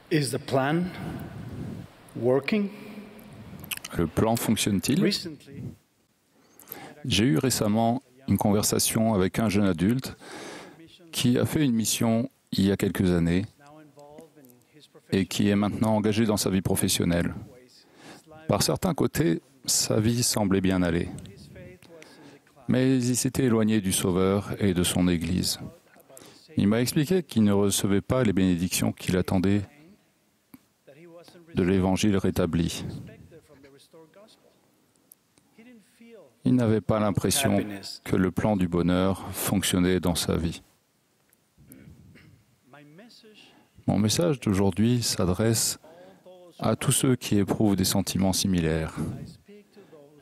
Is the plan working? Le plan fonctionne-t-il? Recently, J'ai eu récemment une conversation avec un jeune adulte qui a fait une mission il y a quelques années et qui est maintenant engagé dans sa vie professionnelle. Par certains côtés, sa vie semblait bien aller. Mais il s'était éloigné du Sauveur et de son Église. Il m'a expliqué qu'il ne recevait pas les bénédictions qu'il attendait de l'Évangile rétabli. Il n'avait pas l'impression que le plan du bonheur fonctionnait dans sa vie. Mon message d'aujourd'hui s'adresse à tous ceux qui éprouvent des sentiments similaires.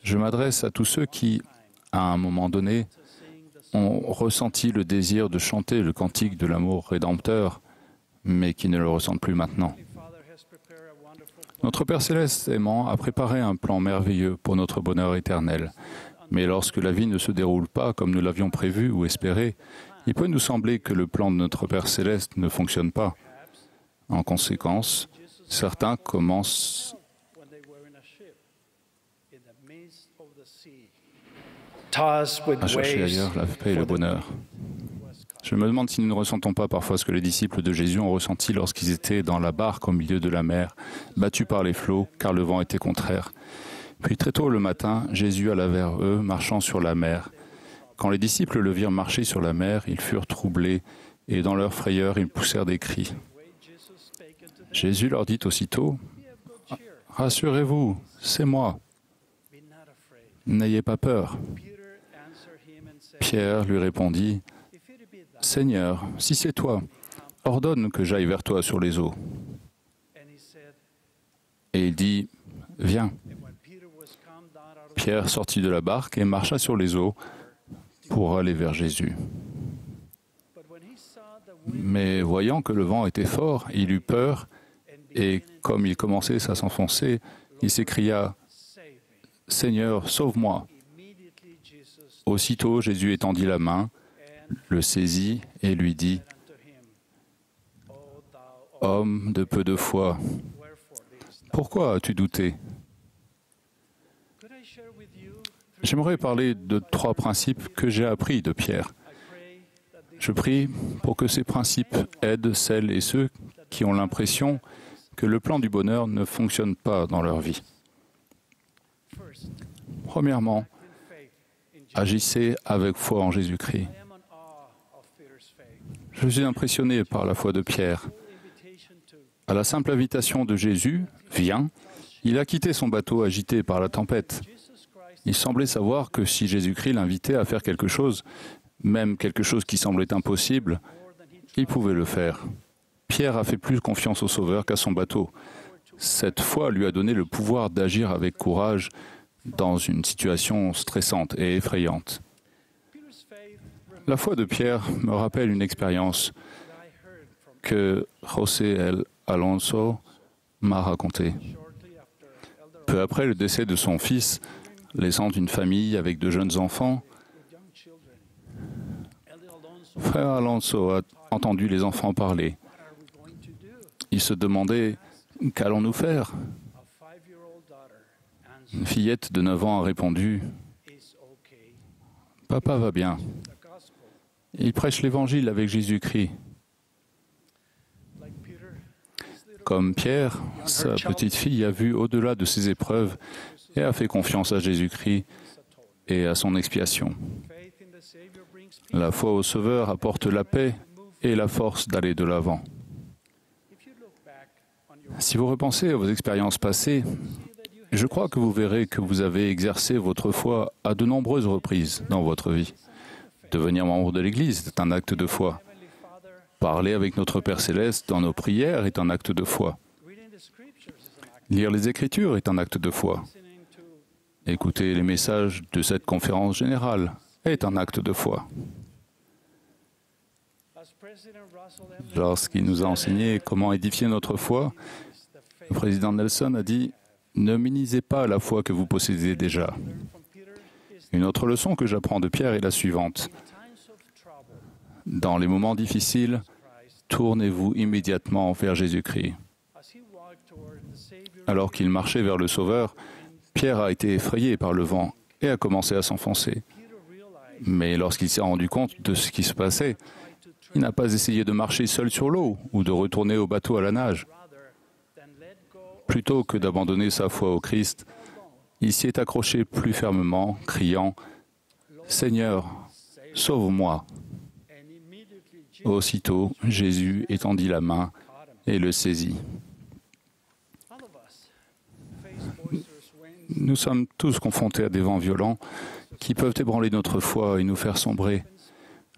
Je m'adresse à tous ceux qui, à un moment donné, ont ressenti le désir de chanter le cantique de l'amour rédempteur, mais qui ne le ressentent plus maintenant. Notre Père Céleste aimant a préparé un plan merveilleux pour notre bonheur éternel. Mais lorsque la vie ne se déroule pas comme nous l'avions prévu ou espéré, il peut nous sembler que le plan de notre Père Céleste ne fonctionne pas. En conséquence, certains commencent à chercher ailleurs la paix et le bonheur. Je me demande si nous ne ressentons pas parfois ce que les disciples de Jésus ont ressenti lorsqu'ils étaient dans la barque au milieu de la mer, battus par les flots, car le vent était contraire. Puis très tôt le matin, Jésus alla vers eux, marchant sur la mer. Quand les disciples le virent marcher sur la mer, ils furent troublés, et dans leur frayeur, ils poussèrent des cris. Jésus leur dit aussitôt, « Rassurez-vous, c'est moi. N'ayez pas peur. » Pierre lui répondit, « Seigneur, si c'est toi, ordonne que j'aille vers toi sur les eaux. » Et il dit, « Viens. » Pierre sortit de la barque et marcha sur les eaux pour aller vers Jésus. Mais voyant que le vent était fort, il eut peur, et comme il commençait à s'enfoncer, il s'écria, « Seigneur, sauve-moi !» Aussitôt Jésus étendit la main, le saisit et lui dit, « Homme de peu de foi, pourquoi as-tu douté ?» J'aimerais parler de 3 principes que j'ai appris de Pierre. Je prie pour que ces principes aident celles et ceux qui ont l'impression que le plan du bonheur ne fonctionne pas dans leur vie. Premièrement, agissez avec foi en Jésus-Christ. Je suis impressionné par la foi de Pierre. À la simple invitation de Jésus, « Viens », il a quitté son bateau agité par la tempête. Il semblait savoir que si Jésus-Christ l'invitait à faire quelque chose, même quelque chose qui semblait impossible, il pouvait le faire. Pierre a fait plus confiance au Sauveur qu'à son bateau. Cette foi lui a donné le pouvoir d'agir avec courage dans une situation stressante et effrayante. La foi de Pierre me rappelle une expérience que José El Alonso m'a racontée. Peu après le décès de son fils, laissant une famille avec 2 jeunes enfants, Frère Alonso a entendu les enfants parler. Il se demandait « Qu'allons-nous faire ?» Une fillette de 9 ans a répondu « Papa va bien. Il prêche l'Évangile avec Jésus-Christ. » Comme Pierre, sa petite fille a vu au-delà de ses épreuves et a fait confiance à Jésus-Christ et à son expiation. La foi au Sauveur apporte la paix et la force d'aller de l'avant. Si vous repensez à vos expériences passées, je crois que vous verrez que vous avez exercé votre foi à de nombreuses reprises dans votre vie. Devenir membre de l'Église est un acte de foi. Parler avec notre Père Céleste dans nos prières est un acte de foi. Lire les Écritures est un acte de foi. Écouter les messages de cette conférence générale est un acte de foi. Lorsqu'il nous a enseigné comment édifier notre foi, le président Nelson a dit « Ne minimisez pas la foi que vous possédez déjà ». Une autre leçon que j'apprends de Pierre est la suivante. Dans les moments difficiles, tournez-vous immédiatement vers Jésus-Christ. Alors qu'il marchait vers le Sauveur, Pierre a été effrayé par le vent et a commencé à s'enfoncer. Mais lorsqu'il s'est rendu compte de ce qui se passait, il n'a pas essayé de marcher seul sur l'eau ou de retourner au bateau à la nage. Plutôt que d'abandonner sa foi au Christ, il s'y est accroché plus fermement, criant « Seigneur, sauve-moi !» Aussitôt, Jésus étendit la main et le saisit. Nous sommes tous confrontés à des vents violents qui peuvent ébranler notre foi et nous faire sombrer.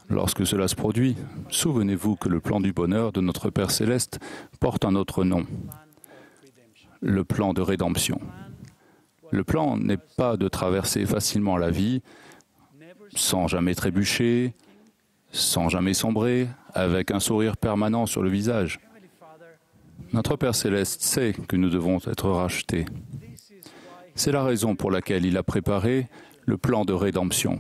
Lorsque cela se produit, souvenez-vous que le plan du bonheur de notre Père Céleste porte un autre nom, le plan de rédemption. Le plan n'est pas de traverser facilement la vie, sans jamais trébucher, sans jamais sombrer, avec un sourire permanent sur le visage. Notre Père Céleste sait que nous devons être rachetés. C'est la raison pour laquelle il a préparé le plan de rédemption.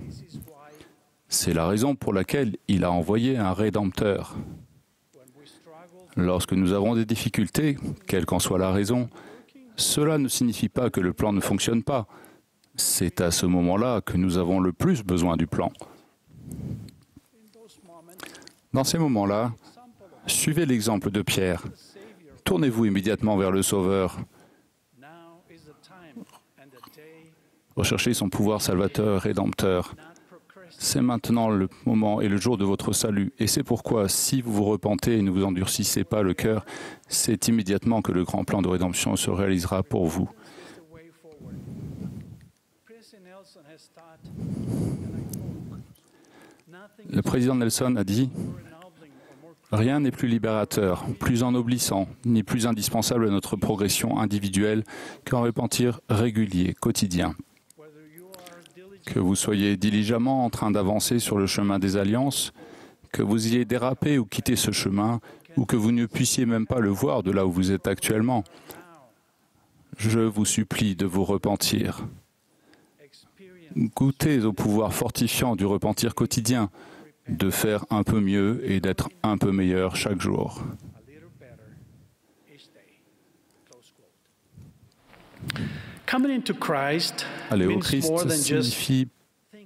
C'est la raison pour laquelle il a envoyé un Rédempteur. Lorsque nous avons des difficultés, quelle qu'en soit la raison, cela ne signifie pas que le plan ne fonctionne pas. C'est à ce moment-là que nous avons le plus besoin du plan. Dans ces moments-là, suivez l'exemple de Pierre. Tournez-vous immédiatement vers le Sauveur. Recherchez son pouvoir salvateur, rédempteur. C'est maintenant le moment et le jour de votre salut. Et c'est pourquoi, si vous vous repentez et ne vous endurcissez pas le cœur, c'est immédiatement que le grand plan de rédemption se réalisera pour vous. Le président Nelson a dit « Rien n'est plus libérateur, plus ennoblissant, ni plus indispensable à notre progression individuelle qu'un repentir régulier, quotidien. » Que vous soyez diligemment en train d'avancer sur le chemin des alliances, que vous ayez dérapé ou quitté ce chemin, ou que vous ne puissiez même pas le voir de là où vous êtes actuellement, je vous supplie de vous repentir. Goûtez au pouvoir fortifiant du repentir quotidien, de faire un peu mieux et d'être un peu meilleur chaque jour. Aller au Christ signifie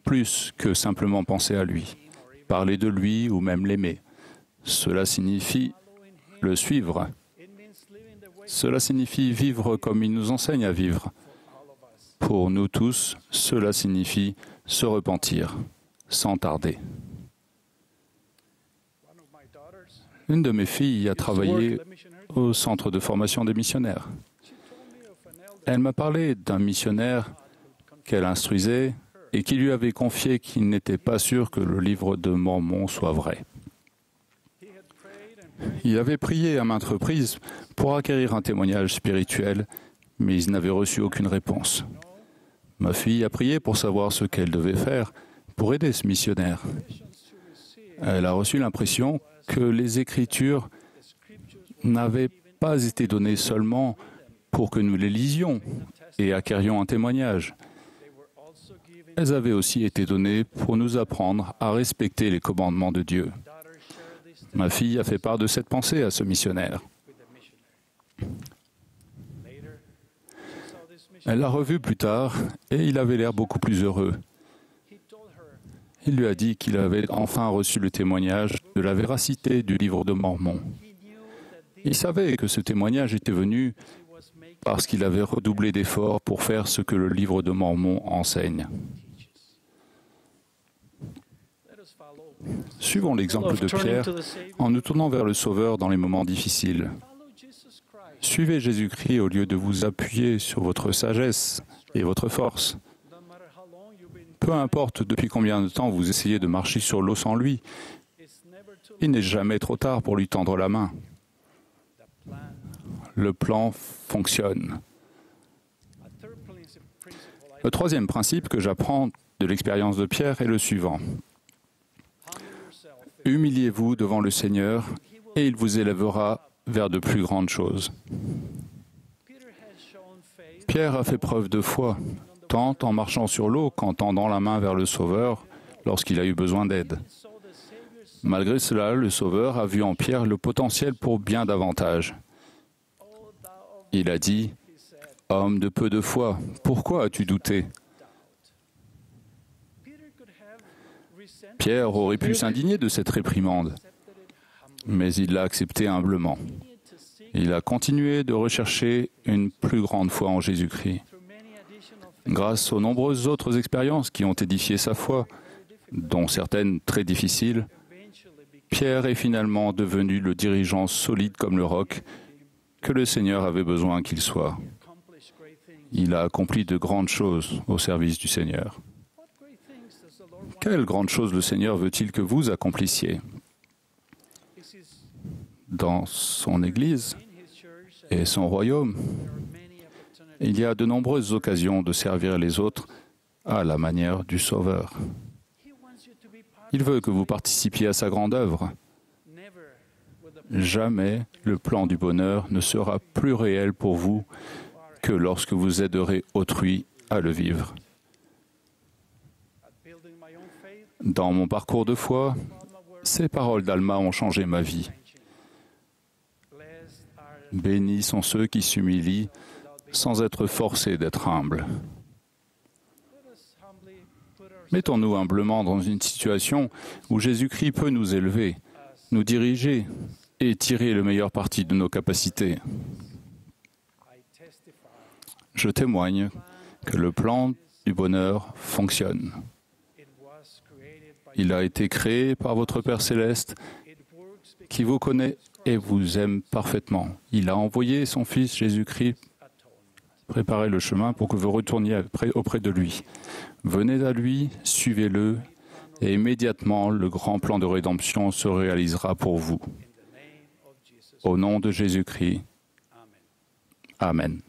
plus que simplement penser à lui, parler de lui ou même l'aimer. Cela signifie le suivre. Cela signifie vivre comme il nous enseigne à vivre. Pour nous tous, cela signifie se repentir, sans tarder. Une de mes filles a travaillé au centre de formation des missionnaires. Elle m'a parlé d'un missionnaire qu'elle instruisait et qui lui avait confié qu'il n'était pas sûr que le livre de Mormon soit vrai. Il avait prié à maintes reprises pour acquérir un témoignage spirituel, mais il n'avait reçu aucune réponse. Ma fille a prié pour savoir ce qu'elle devait faire pour aider ce missionnaire. Elle a reçu l'impression que les Écritures n'avaient pas été données seulement pour que nous les lisions et acquérions un témoignage. Elles avaient aussi été données pour nous apprendre à respecter les commandements de Dieu. Ma fille a fait part de cette pensée à ce missionnaire. Elle l'a revu plus tard et il avait l'air beaucoup plus heureux. Il lui a dit qu'il avait enfin reçu le témoignage de la véracité du livre de Mormon. Il savait que ce témoignage était venu parce qu'il avait redoublé d'efforts pour faire ce que le livre de Mormon enseigne. Suivons l'exemple de Pierre en nous tournant vers le Sauveur dans les moments difficiles. Suivez Jésus-Christ au lieu de vous appuyer sur votre sagesse et votre force. Peu importe depuis combien de temps vous essayez de marcher sur l'eau sans lui, il n'est jamais trop tard pour lui tendre la main. Le plan fonctionne. Le troisième principe que j'apprends de l'expérience de Pierre est le suivant. Humiliez-vous devant le Seigneur et il vous élèvera vers de plus grandes choses. Pierre a fait preuve de foi, tant en marchant sur l'eau qu'en tendant la main vers le Sauveur lorsqu'il a eu besoin d'aide. Malgré cela, le Sauveur a vu en Pierre le potentiel pour bien davantage. Il a dit, « Homme de peu de foi, pourquoi as-tu douté ?» Pierre aurait pu s'indigner de cette réprimande, mais il l'a acceptée humblement. Il a continué de rechercher une plus grande foi en Jésus-Christ. Grâce aux nombreuses autres expériences qui ont édifié sa foi, dont certaines très difficiles, Pierre est finalement devenu le dirigeant solide comme le roc que le Seigneur avait besoin qu'il soit. Il a accompli de grandes choses au service du Seigneur. Quelles grandes choses le Seigneur veut-il que vous accomplissiez? Dans son Église et son royaume, il y a de nombreuses occasions de servir les autres à la manière du Sauveur. Il veut que vous participiez à sa grande œuvre. Jamais le plan du bonheur ne sera plus réel pour vous que lorsque vous aiderez autrui à le vivre. Dans mon parcours de foi, ces paroles d'Alma ont changé ma vie. Bénis sont ceux qui s'humilient sans être forcés d'être humbles. Mettons-nous humblement dans une situation où Jésus-Christ peut nous élever, nous diriger et tirer le meilleur parti de nos capacités. Je témoigne que le plan du bonheur fonctionne. Il a été créé par votre Père Céleste qui vous connaît et vous aime parfaitement. Il a envoyé son Fils Jésus-Christ préparer le chemin pour que vous retourniez auprès de lui. Venez à lui, suivez-le, et immédiatement le grand plan de rédemption se réalisera pour vous. Au nom de Jésus-Christ. Amen.